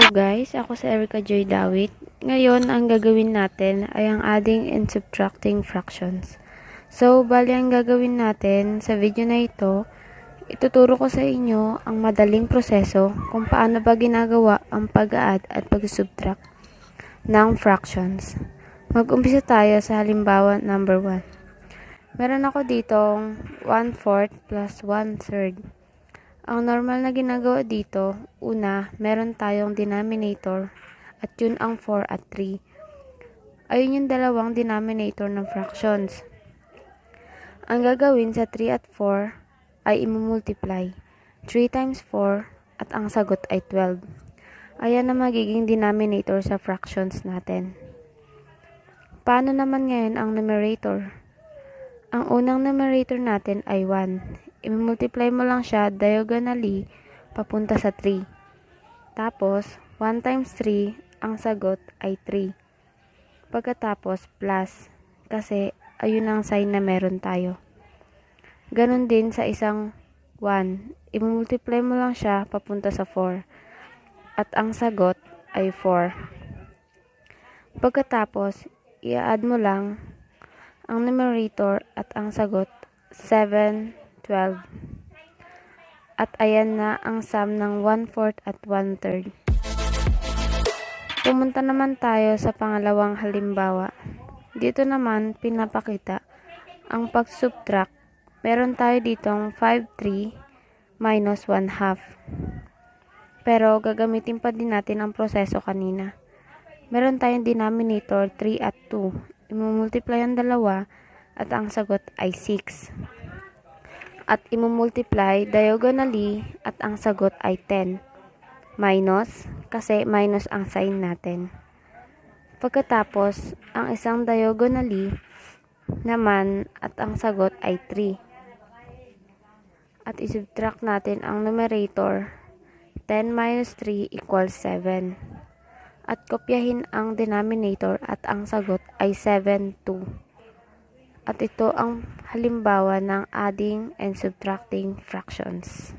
Guys, ako si Erica Joy Dawit. Ngayon, ang gagawin natin ay ang adding and subtracting fractions. So, bali ang gagawin natin sa video na ito, ituturo ko sa inyo ang madaling proseso kung paano ba ginagawa ang pag-add at pag-subtract ng fractions. Mag-umpisa tayo sa halimbawa number 1. Meron ako ditong 1/4 plus 1/3. Ang normal na ginagawa dito, una, meron tayong denominator at yun ang 4 at 3. Ayun yung dalawang denominator ng fractions. Ang gagawin sa 3 at 4 ay imumultiply. 3 times 4 at ang sagot ay 12. Ayan na magiging denominator sa fractions natin. Paano naman ngayon ang numerator? Ang unang numerator natin ay 1. I-multiply mo lang siya diagonally papunta sa 3. Tapos, 1 times 3, ang sagot ay 3. Pagkatapos, plus, kasi ayun ang sign na meron tayo. Ganon din sa isang 1. I-multiply mo lang siya papunta sa 4. At ang sagot ay 4. Pagkatapos, i-add mo lang ang numerator at ang sagot 7, 12. At ayan na ang sum ng 1/4 at 1/3. Pumunta naman tayo sa pangalawang halimbawa. Dito naman pinapakita ang pag-subtract. Meron tayo ditong 5/3 minus 1/2. Pero gagamitin pa din natin ang proseso kanina. Meron tayong denominator 3 at 2. Imumultiply ang dalawa at ang sagot ay 6. At imumultiply diagonally at ang sagot ay 10. Minus, kasi minus ang sign natin. Pagkatapos, ang isang diagonally naman at ang sagot ay 3. At isubtract natin ang numerator. 10 minus 3 equals 7. At kopyahin ang denominator at ang sagot ay 7, 2. At ito ang halimbawa ng adding and subtracting fractions.